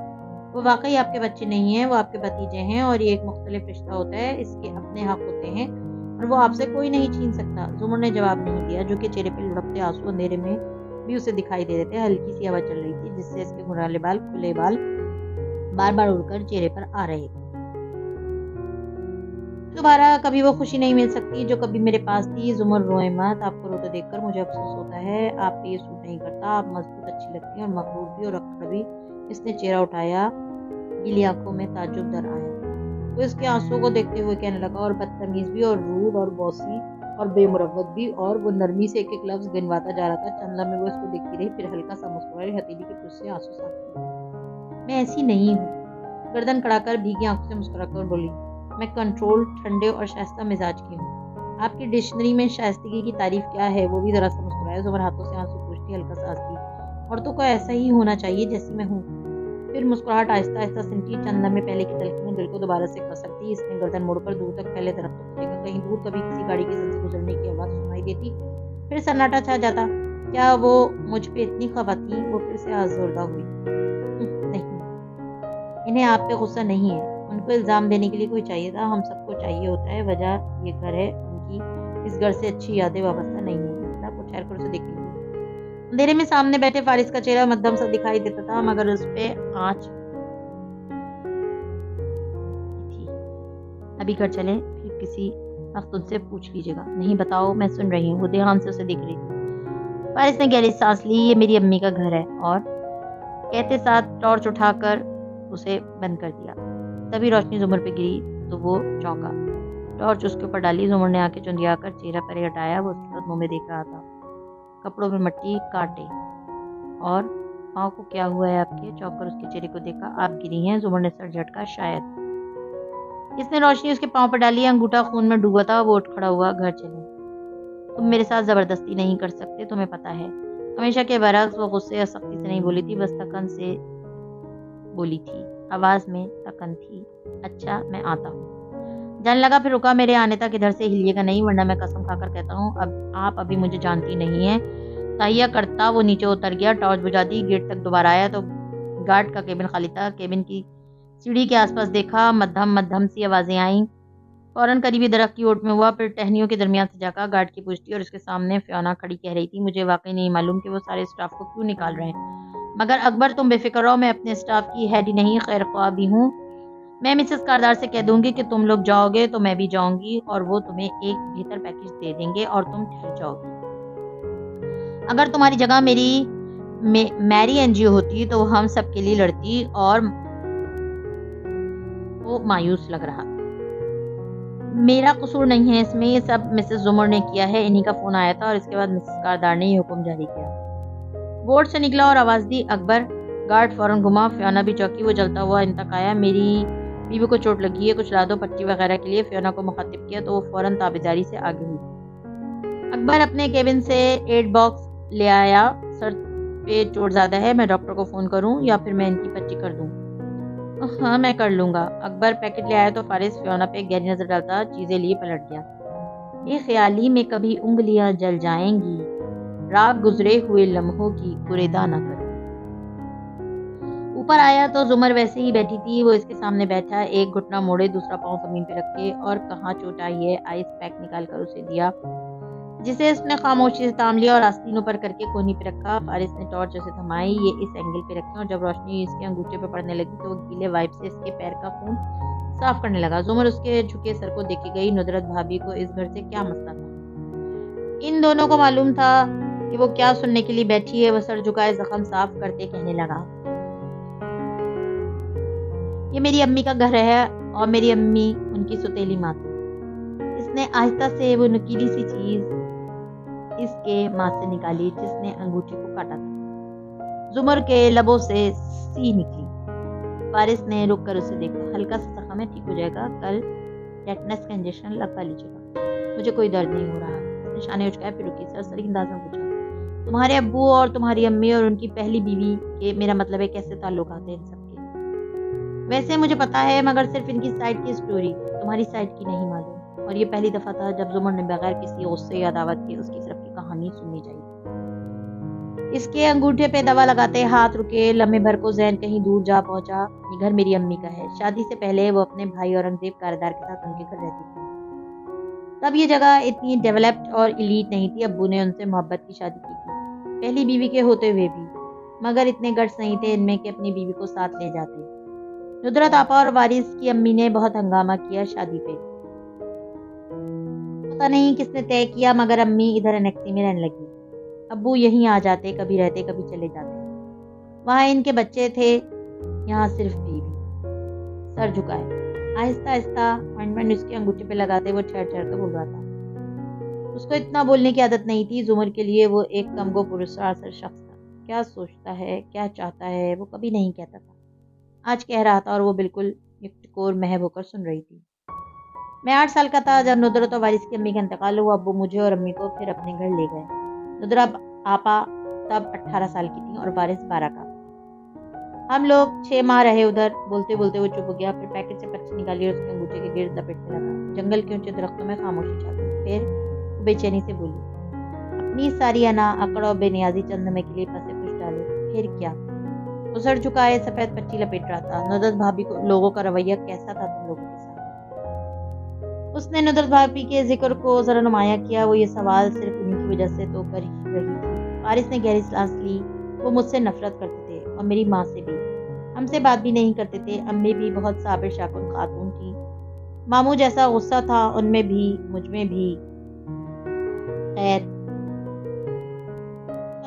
وہ واقعی آپ کے بچے نہیں ہیں. وہ آپ کے بھتیجے ہیں اور یہ ایک مختلف رشتہ ہوتا ہے. اس کے اپنے حق ہوتے ہیں اور وہ آپ سے کوئی نہیں چھین سکتا. زمر نے جواب نہیں دیا, جو کہ چہرے پہ لڑکتے آنسو اندھیرے میں بھی اسے دکھائی دے رہے تھے. ہلکی سی ہوا چل رہی تھی جس سے اس کے گھرالے بال, کھلے بال بار بار اڑ کر چہرے پر آ رہے تھے. دوبارہ کبھی وہ خوشی نہیں مل سکتی جو کبھی میرے پاس تھی. زمر روئے مت. آپ کو روتے دیکھ کر مجھے افسوس ہوتا ہے. آپ پہ یہ سوٹ نہیں کرتا. آپ مضبوط اچھی لگتی ہیں اور مغرور بھی اور اکڑ بھی. اس نے چہرہ اٹھایا. گیلی آنکھوں میں تعجب در آیا. وہ اس کے آنسو کو دیکھتے ہوئے کہنے لگا, اور بدتمیز بھی اور روڈ اور بوسی اور بے مروت بھی. اور وہ نرمی سے ایک ایک لفظ گنواتا جا رہا تھا. چند لمحے وہ اس کو دیکھتی رہی, پھر ہلکا سا مسکرائی. ہتھیلی کے پوچھ سے آنسو صاف کیے. میں ایسی نہیں ہوں. گردن کڑا کر بھیگی آنکھوں سے مسکرا کر بولی. میں کنٹرول, ٹھنڈے اور شائستہ مزاج کی ہوں. آپ کی ڈکشنری میں شائستگی کی تعریف کیا ہے؟ وہ بھی ذرا سا مسکرایا. زمر ہاتھوں سے آنسو پوچھتی, ہلکا سا ہنستی. عورتوں کو ایسا ہی ہونا چاہیے جیسی میں ہوں. پھر مسکراہٹ آہستہ آہستہ سمٹی. چند لمحے پہلے کی تلخی دل کو دوبارہ سے کسر دی. اس نے گردن موڑ کر دور تک پھیلے درختوں کو دیکھا. کہیں دور کبھی کسی گاڑی کے سے گزرنے کی آواز سنائی دیتی. پھر سناٹا چھا جاتا. کیا وہ مجھ پہ اتنی خفا تھی؟ وہ پھر سے آزردہ ہوئی. نہیں, انہیں آپ پہ غصہ نہیں ہے. ان کو الزام دینے کے لیے کوئی چاہیے تھا. ہم سب کو چاہیے ہوتا ہے. وجہ یہ گھر ہے. ان کی اس گھر سے اچھی یادیں وابستہ نہیں ہیں. آپ کو ٹھہر کر اسے دیکھ لیجیے. اندھیرے میں سامنے بیٹھے فارس کا چہرہ مدھم سا دکھائی دیتا تھا, مگر اس پہ آنچ تھی. ابھی گھر چلیں, پھر کسی وقت ان سے پوچھ لیجیے گا. نہیں, بتاؤ, میں سن رہی ہوں. وہ دھیان سے اسے دیکھ رہی تھی. فارس نے گہری سانس لی. یہ میری امی کا گھر ہے. اور کہتے ساتھ ٹارچ اٹھا کر اسے بند کر دیا. تبھی روشنی زمر پہ گری تو وہ چونکا. ٹارچ اس کے اوپر ڈالی. زمر نے آنکھیں چندیا کر چہرہ پرے ہٹایا. وہ اس کے بعد منہ میں دیکھ رہا تھا. کپڑوں میں مٹی, کانٹے. اور پاؤں کو کیا ہوا ہے آپ کے؟ چونک کر اس کے چہرے کو دیکھا. آپ گری ہیں. زمر نے سر جھٹکا. شاید. اس نے روشنی اس کے پاؤں پر ڈالی. انگوٹھا خون میں ڈوبا تھا. وہ اٹھ کھڑا ہوا. گھر چلیں. تم میرے ساتھ زبردستی نہیں کر سکتے, تمہیں پتا ہے. ہمیشہ کے برعکس وہ غصے یا سختی سے نہیں بولی تھی, بس تکن سے بولی تھی. آواز میں تکن تھی. اچھا, میں آتا ہوں. جانے لگا, پھر رکا. میرے آنے تک ادھر سے ہلیے گا نہیں, ورنہ میں قسم کھا کر کہتا ہوں آپ ابھی مجھے جانتی نہیں ہیں. تاہیہ کرتا وہ نیچے اتر گیا. ٹارچ بجھا دی. گیٹ تک دوبارہ آیا تو گارڈ کا کیبن خالی تھا. کیبن کی سیڑھی کے آس پاس دیکھا. مدھم سی آوازیں آئیں. فوراً قریبی درخت کی اوٹ میں ہوا. پھر ٹہنیوں کے درمیان سے جا کر گارڈ کی پوچھتی اور اس کے سامنے فیونا کھڑی کہہ رہی تھی, مجھے واقعی نہیں معلوم کہ وہ سارے اسٹاف کو کیوں نکال رہے ہیں. مگر اکبر, تم بے فکر رہو. میں اپنے اسٹاف کی ہیڈ ہی نہیں, خیر خواہ بھی ہوں. میں مسز کاردار سے کہہ دوں گی کہ تم لوگ جاؤ گے تو میں بھی جاؤں گی, اور وہ تمہیں ایک بہتر پیکیج دے دیں گے اور تم ٹھہر جاؤ گی. اگر تمہاری جگہ میری NGO ہوتی تو وہ ہم سب کے لیے لڑتی، اور وہ مایوس لگ رہا۔ میرا قصور نہیں ہے اس میں، یہ سب مسز زمر نے کیا ہے، انہی کا فون آیا تھا اور اس کے بعد مسز کاردار نے یہ حکم جاری کیا۔ بورڈ سے نکلا اور آواز دی، اکبر۔ گارڈ فوراً گھما، فیونا بھی چوکی، وہ جلتا ہوا ان تک آیا۔ میری بیوی کو چوٹ لگی ہے، کچھ لا دو پٹی وغیرہ کے لیے۔ فیونا کو مخاطب کیا تو وہ فوراً تابعداری سے آگے ہوئی۔ اکبر اپنے کیبن سے ایڈ باکس لے آیا۔ سر پہ چوٹ زیادہ ہے، میں ڈاکٹر کو فون کروں یا پھر میں ان کی پٹی کر دوں؟ ہاں میں کر لوں گا۔ اکبر پیکٹ لے آیا تو فارس فیونا پہ گہری نظر ڈالتا چیزیں لیے پلٹ گیا۔ یہ خیالی میں کبھی انگلیاں جل جائیں گی، رات گزرے ہوئے لمحوں کی گریدا نہ کر۔ اوپر آیا تو زمر ویسے ہی بیٹھی تھی، وہ اس کے سامنے بیٹھا، ایک گھٹنا موڑے، دوسرا پاؤں زمین پہ رکھے، اور کہاں چوٹ آئی ہے؟ آئس پیک نکال کر اسے دیا، جسے اس نے خاموشی سے تام لیا اور آستین اوپر کر کے کونی پہ رکھا۔ فارس نے ٹارچ اسے تھمائی، یہ اس اینگل پہ رکھیں، اور جب روشنی اس کے انگوٹھے پہ پڑنے لگی تو وہ گیلے وائپ سے اس کے پیر کا خون صاف کرنے لگا۔ زمر اس کے جھکے سر کو دیکھے گئی۔ ندرت بھابھی کو اس گھر سے کیا مسئلہ تھا؟ ان دونوں کو معلوم تھا کہ وہ کیا سننے کے لیے بیٹھی ہے۔ وہ سر جھکائے زخم صاف کرتے کہنے لگا، یہ میری امی کا گھر ہے اور میری امی ان کی سوتیلی ماں تھی۔ اس نے آہستہ سے وہ نکیلی سی چیز اس کے ماں سے نکالی جس نے انگوٹھی کو کاٹا تھا۔ زمر کے لبوں سے سی نکلی۔ فارس نے رک کر اسے دیکھا، ہلکا سا زخم ہے، ٹھیک ہو جائے گا، کل ٹیٹنس کا انجیکشن لگوا لیجیے گا۔ مجھے کوئی درد نہیں ہو رہا۔ اس نے شانے اچکائے، پھر رکی، سرسری انداز میں پوچھا، تمہارے ابو اور تمہاری امی اور ان کی پہلی بیوی کے، میرا مطلب ہے کیسے تعلقات ہیں ان سب کے؟ ویسے مجھے پتا ہے، مگر صرف ان کی سائڈ کی سٹوری، تمہاری سائڈ کی نہیں معلوم۔ اور یہ پہلی دفعہ تھا جب زمر نے بغیر کسی غصے یا دعوت کے اس کی طرف کی کہانی سننی چاہیے۔ اس کے انگوٹھے پہ دوا لگاتے ہاتھ رکے، لمحے بھر کو ذہن کہیں دور جا پہنچا۔ یہ گھر میری امی کا ہے۔ شادی سے پہلے وہ اپنے بھائی اورنگزیب کاردار کے ساتھ ان کے گھر رہتی تھی۔ تب یہ جگہ اتنی ڈیولپڈ اور ایلیٹ نہیں تھی۔ ابو نے ان سے محبت کی شادی کی تھی، پہلی بیوی کے ہوتے ہوئے بھی، مگر اتنے گٹس نہیں تھے ان میں کہ اپنی بیوی کو ساتھ لے جاتے۔ ندرت آپا اور وارث کی امی نے بہت ہنگامہ کیا شادی پہ۔ پتہ نہیں کس نے طے کیا، مگر امی ادھر انیکسی میں رہنے لگی۔ ابو یہیں آ جاتے، کبھی رہتے کبھی چلے جاتے۔ وہاں ان کے بچے تھے، یہاں صرف بیوی۔ سر جھکائے، آہستہ آہستہ آئنٹمنٹ اس کے انگوٹھے پہ لگاتے وہ ٹھہر ٹھہر کر بول رہا تھا۔ اس کو اتنا بولنے کی عادت نہیں تھی۔ زمر کے لیے وہ ایک کم گو پراسرار شخص تھا۔ کیا سوچتا ہے، کیا چاہتا ہے، وہ کبھی نہیں کہتا تھا۔ آج کہہ رہا تھا اور وہ بالکل ایک ٹکور محب ہو کر سن رہی تھی۔ میں 8 سال کا تھا جب ندرت اور وارث کی امی کا انتقال ہوا۔ ابو مجھے اور امی کو پھر اپنے گھر لے گئے۔ ندرت آپا تب 18 سال کی تھی اور وارث 12 کا۔ ہم لوگ 6 ماہ رہے ادھر۔ بولتے بولتے وہ چپ ہو گیا، پھر پیکٹ سے پرچی نکالی اور اس کے انگوٹھے کے گرد لپیٹنے لگا۔ جنگل کے اونچے درختوں میں خاموشی چھا گئی۔ پھر وہ بے چینی سے بولی، اپنی ساری انا اکڑ اور بے نیازی چند لمحے کے لیے پسے پش ڈالو۔ پھر کیا؟ وہ سر جھکائے سفید پٹی لپیٹ رہا تھا۔ ندرت بھابھی کو لوگوں کا رویہ کیسا تھا تم لوگوں کے ساتھ؟ اس نے ندرت بھابھی کے ذکر کو ذرا نمایاں کیا۔ وہ یہ سوال صرف انہی کی وجہ سے تو کر ہی رہی تھی۔ فارس نے گہری سانس لی، وہ مجھ سے نفرت کرتے تھے اور میری ماں سے بھی، ہم سے بات بھی نہیں کرتے تھے۔ امی بھی بہت صابر شاکر خاتون تھی۔ ماموں جیسا غصہ تھا ان میں بھی، مجھ میں بھی۔ خیر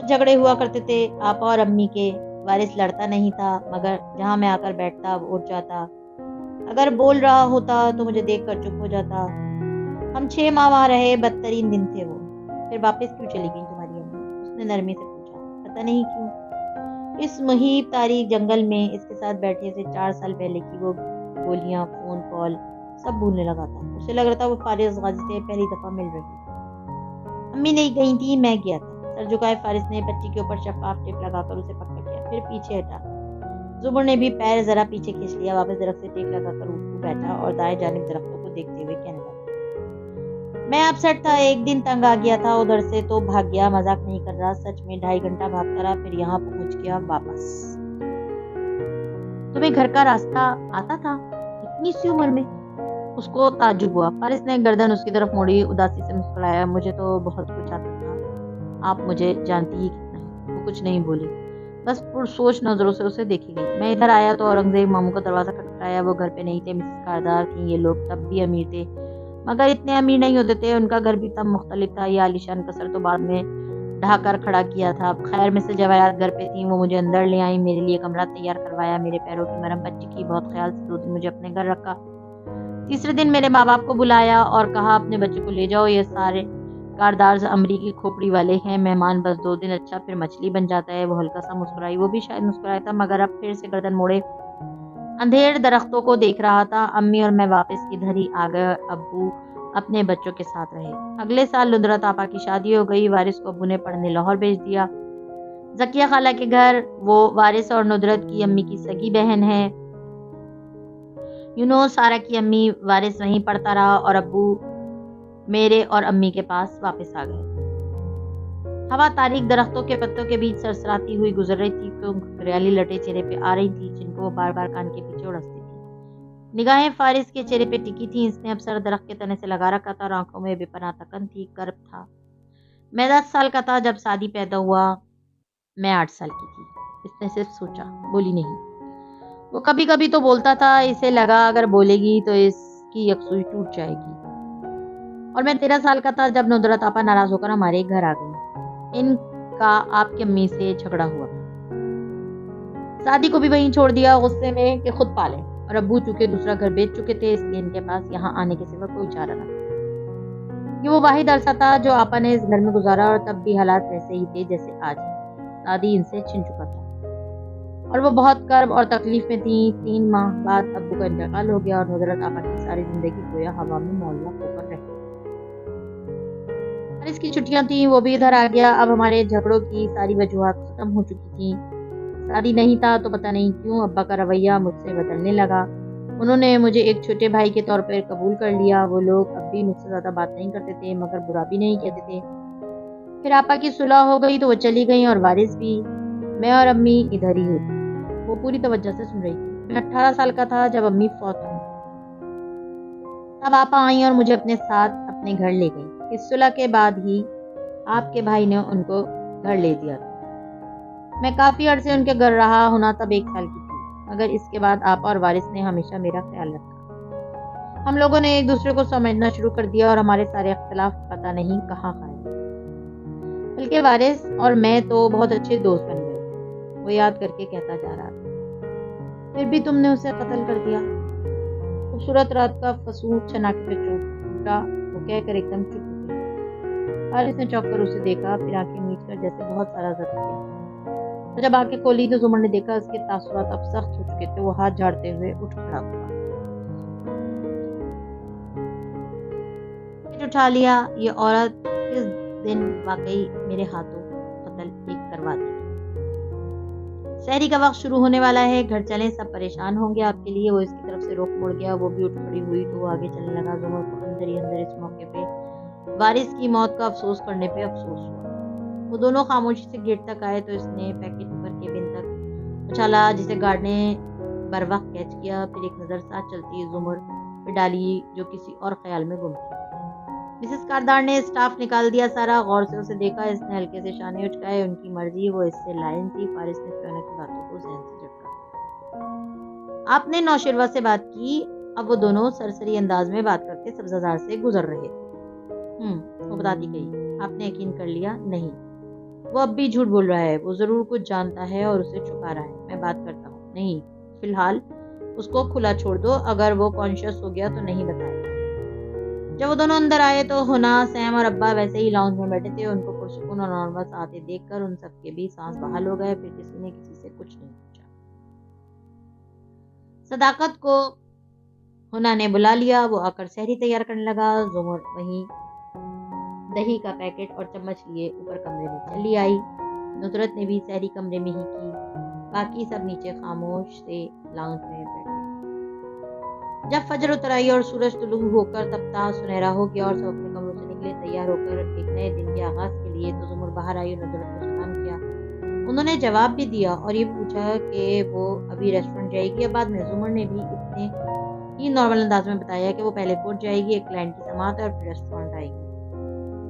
جھگڑے ہوا کرتے تھے آپا اور امی کے۔ وارث لڑتا نہیں تھا، مگر جہاں میں آ کر بیٹھتا وہ اٹھ جاتا، اگر بول رہا ہوتا تو مجھے دیکھ کر چپ ہو جاتا۔ ہم 6 ماہ وہاں رہے، بدترین دن تھے وہ۔ پھر واپس کیوں چلی گئی تمہاری امی؟ اس نے نرمی سے پوچھا۔ پتہ نہیں کیوں، اس محیط تاریک جنگل میں اس کے ساتھ بیٹھے سے 4 سال پہلے کی وہ گولیاں، فون کال سب بھولنے لگا تھا۔ اسے لگ رہا تھا وہ فارس غازی سے پہلی دفعہ مل رہی۔ امی نہیں گئی تھی، میں گیا تھا۔ سر جھکائے فارس نے پٹی کے اوپر شفاف ٹیپ لگا کر اسے پکڑ لیا، پھر پیچھے ہٹا۔ زمر نے بھی پیر ذرا پیچھے کھینچ لیا، واپس درخت سے ٹیک لگا کر اٹھ بیٹھا اور دائیں جانب درختوں کو دیکھتے ہوئے کہنے لگا، میں اپسٹ تھا، ایک دن تنگ آ گیا تھا ادھر سے تو بھاگ گیا، مذاق نہیں کر رہا، سچ میں 2.5 گھنٹہ بھاگتا رہا، پھر یہاں پہنچ گیا واپس۔ تمہیں گھر کا راستہ آتا تھا اتنی سی عمر میں؟ اس کو تعجب ہوا۔ فارس نے گردن اس کی طرف موڑی، اداسی سے مسکرایا، مجھے تو بہت کچھ آتا تھا، آپ مجھے جانتی ہی کتنا ہے۔ وہ کچھ نہیں بولی، بس پرسوچ نظروں سے اسے دیکھی گئی۔ میں ادھر آیا تو اورنگزیب ماموں کا دروازہ کھٹکھٹایا، وہ گھر پہ نہیں تھے، مسز کاردار تھیں۔ یہ لوگ تب بھی امیر تھے، مگر اتنے امیر نہیں ہوتے تھے، ان کا گھر بھی تب مختلف تھا۔ یہ عالیشان قصر تو بعد میں ڈھا کر کھڑا کیا تھا. خیر مسز جواہرات گھر پہ تھیں. وہ مجھے اندر لے آئیں, میرے لیے کمرہ تیار کروایا, میرے پیروں کی مرہم پٹی کی, بہت خیال سے 2 دن مجھے اپنے گھر رکھا. تیسرے دن میرے ماں باپ کو بلایا اور کہا اپنے بچے کو لے جاؤ, یہ سارے کاردار امریکی کھوپڑی والے ہیں, مہمان بس 2 دن, اچھا پھر مچھلی بن جاتا ہے. وہ ہلکا سا مسکرائی. وہ بھی شاید مسکرایا تھا مگر اب پھر سے گردن موڑے اندھیر درختوں کو دیکھ رہا تھا. امی اور میں واپس ادھر ہی آ گئے. ابو اپنے بچوں کے ساتھ رہے. اگلے سال ندرت آپا کی شادی ہو گئی. وارث کو ابو نے پڑھنے لاہور بھیج دیا. زکیہ خالہ کے گھر. وہ وارث اور ندرت کی امی کی سگی بہن ہے. سارا کی امی وارث وہیں پڑھتا رہا اور ابو میرے اور امی کے پاس واپس آ گئے. ہوا تاریک درختوں کے پتوں کے بیچ سرسراتی ہوئی گزر رہی تھی. گھریالی لٹیں چہرے پہ آ رہی تھی جن کو وہ بار بار کان کے پیچھے اڑستی تھی. نگاہیں فارس کے چہرے پہ ٹکی تھیں. اس نے اب سر درخت کے تنے سے لگا رکھا تھا اور آنکھوں میں بے پناہ تکن تھی. کرب تھا. میں 10 سال کا تھا جب شادی پیدا ہوا. میں 8 سال کی تھی. اس نے صرف سوچا, بولی نہیں. وہ کبھی کبھی تو بولتا تھا. اسے لگا اگر بولے گی تو اس کی یکسوئی ٹوٹ جائے گی. اور میں 13 سال کا تھا جب ندرت آپا ناراض ہو کر ہمارے گھر آ گئی. ان کا آپ کی امی سے جھگڑا ہوا تھا. شادی کو بھی وہیں چھوڑ دیا غصے میں کہ خود پالے, اور ابو چونکہ دوسرا گھر بیچ چکے تھے اس لیے ان کے پاس یہاں آنے کے سوا کوئی چارہ نہ تھا. یہ وہ واحد عرصہ تھا جو آپا نے اس گھر میں گزارا اور تب بھی حالات ویسے ہی تھے جیسے آج ہیں. دادی ان سے چھن چکا تھا اور وہ بہت کرب اور تکلیف میں تھیں. 3 ماہ بعد ابو کا انتقال ہو گیا اور ندرت آپا کی ساری زندگی گویا ہوا میں معلق ہو کر رہی. اس کی چھٹیاں تھیں, وہ بھی ادھر آ گیا. اب ہمارے جھگڑوں کی ساری وجوہات ختم ہو چکی تھیں. شادی نہیں تھا تو پتہ نہیں کیوں ابا کا رویہ مجھ سے بدلنے لگا. انہوں نے مجھے ایک چھوٹے بھائی کے طور پر قبول کر لیا. وہ لوگ اب بھی مجھ سے زیادہ بات نہیں کرتے تھے مگر برا بھی نہیں کہتے تھے. پھر آپا کی صلح ہو گئی تو وہ چلی گئی اور وارث بھی. میں اور امی ادھر ہی ہوتی. وہ پوری توجہ سے سن رہی تھی. میں 18 سال کا تھا جب امی فوت ہوئی. تب آپا آئیں اور مجھے اپنے ساتھ اپنے گھر لے گئی. اس صلح کے بعد ہی آپ کے بھائی نے ان کو گھر لے دیا تھا. میں کافی عرصے ان کے گھر رہا. ہونا تب 1 سال کی تھی مگر اس کے بعد آپا اور وارث نے ہمیشہ میرا خیال رکھا. ہم لوگوں نے ایک دوسرے کو سمجھنا شروع کر دیا اور ہمارے سارے اختلاف پتہ نہیں کہاں غائب. بلکہ وارث اور میں تو بہت اچھے دوست بن گئے. وہ یاد کر کے کہتا جا رہا تھا, پھر بھی تم نے اسے قتل کر دیا. خوبصورت رات کا فسون چھناکے پہ ٹوٹا. وہ کہہ کر ایک دم چپ ہو گئی. وارث نے چونک کر اسے دیکھا, پھر آنکھیں میچ کر جیسے بہت سارا ضبط کیا. جب آنکھیں کھولی تو زمر نے دیکھا اس کے تاثرات اب سخت ہو چکے تھے. وہ ہاتھ جھاڑتے ہوئے اٹھ کھڑا ہوا. اٹھا لیا. یہ عورت کس دن واقعی میرے ہاتھوں قتل ایک کروا دی. سحری کا وقت شروع ہونے والا ہے. گھر چلیں, سب پریشان ہوں گے آپ کے لیے. وہ اس کی طرف سے رخ موڑ گیا. وہ بھی اٹھ کھڑی ہوئی تو وہ آگے چلنے لگا. زمر کو اندر ہی اندر اس موقع پہ وارث کی موت کا افسوس کرنے پہ افسوس ہوا. وہ دونوں خاموشی سے گیٹ تک آئے تو اس نے پیکٹ پر کیبن تک اچھالا جسے گارڈ نے بر وقت کیچ کیا. پھر ایک نظر ساتھ چلتی زمر پہ ڈالی جو کسی اور خیال میں گم تھی. مسز کاردار نے اسٹاف نکال دیا سارا. غور سے اسے دیکھا. اس نے ہلکے سے شانے اچکائے. ان کی مرضی, وہ اس سے لائن تھی. فارس نے فیونا کی باتوں کو ذہن سے جھٹکا. آپ نے نوشروہ سے بات کی. اب وہ دونوں سرسری انداز میں بات کرتے سبزہ سے گزر رہے تھے. وہ بتاتی گئی. آپ نے یقین کر لیا؟ نہیں, وہ اب بھی جھوٹ بول رہا ہے. وہ ضرور کچھ جانتا ہے اور اسے چھپا رہا ہے. میں بات کرتا ہوں. نہیں, فی الحال اس کو کھلا چھوڑ دو. اگر وہ کانشیس ہو گیا تو نہیں بتائے گا. جب وہ دونوں اندر آئے تو ہونا, سیم اور ابا ویسے ہی لاؤنج میں بیٹھے تھے. ان کو پرسکون اور نارمل آتے دیکھ کر ان سب کے بھی سانس بحال ہو گئے. پھر کسی نے کسی سے کچھ نہیں پوچھا. صداقت کو ہونا نے بلا لیا. وہ آ کر سحری تیار کرنے لگا. زمر وہیں دہی کا پیکٹ اور چمچ لیے اوپر کمرے میں چلی آئی. ندرت نے بھی سحری کمرے میں ہی کی. باقی سب نیچے خاموش سے لاؤنج میں بیٹھے. جب فجر اتر آئی اور سورج طلوع ہو کر تپتا سنہرا ہو گیا اور سب اپنے کمروں سے نکلے تیار ہو کر ایک نئے دن کے آغاز کے لیے, تو زمر باہر آئی اور ندرت کو سلام کیا. انہوں نے جواب بھی دیا اور یہ پوچھا کہ وہ ابھی ریسٹورنٹ جائے گی یا بعد میں. زمر نے بھی اتنے ہی نارمل انداز میں بتایا کہ وہ پہلے کورٹ جائے گی, ایک کلائنٹ کی سماعت اور پھر ریسٹورنٹ آئے گی.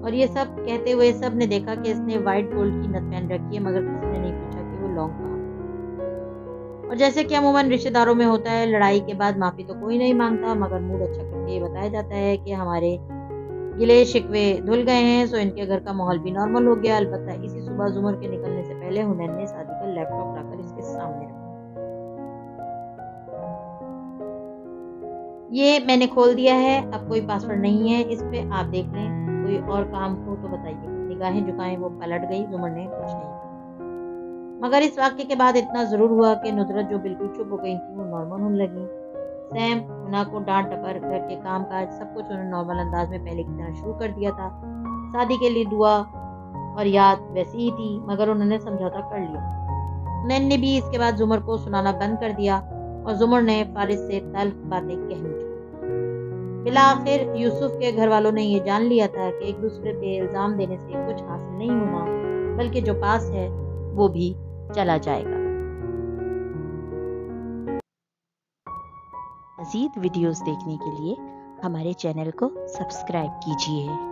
اور یہ سب کہتے ہوئے سب نے دیکھا کہ اس نے وائٹ گولڈ کی نت پہن رکھی ہے مگر کسی نے نہیں پوچھا کہ وہ لانگ کہاں. اور جیسے کہ عموماً رشتہ داروں میں ہوتا ہے, لڑائی کے بعد معافی تو کوئی نہیں مانگتا مگر موڈ اچھا کر کے یہ بتایا جاتا ہے کہ ہمارے گلے شکوے دھل گئے ہیں، سو ان کے گھر کا ماحول بھی نارمل ہو گیا۔ البتہ اسی صبح زمر کے نکلنے سے پہلے حنین نے سعدی کا لیپ ٹاپ لا کر اس کے سامنے رکھا۔ یہ میں نے کھول دیا ہے، اب کوئی پاسورڈ نہیں ہے اس پہ، آپ دیکھ لیں، کوئی اور کام ہو تو بتائیے۔ نگاہیں جھکائیں وہ پلٹ گئی، زمر نے کچھ نہیں کہا۔ مگر اس واقعے کے بعد اتنا ضرور ہوا کہ ندرت جو بالکل چپ ہو گئی تھی وہ نارمل ہونے لگی۔ سیم ہنا کو ڈانٹ ڈپٹ، گھر کے کام کاج سب کچھ انہوں نے نارمل انداز میں پہلے کی طرح شروع کر دیا تھا۔ شادی کے لیے دعا اور یاد ویسی ہی تھی، مگر انہوں نے سمجھوتا کر لیا۔ حنین نے بھی اس کے بعد زمر کو سنانا بند کر دیا اور زمر نے فارس سے تلخ باتیں کہنی چھوڑ۔ بالآخر یوسف کے گھر والوں نے یہ جان لیا تھا کہ ایک دوسرے پہ الزام دینے سے کچھ حاصل نہیں ہونا، بلکہ جو پاس ہے وہ بھی چلا جائے گا۔ مزید ویڈیوز دیکھنے کے لیے ہمارے چینل کو سبسکرائب کیجیے۔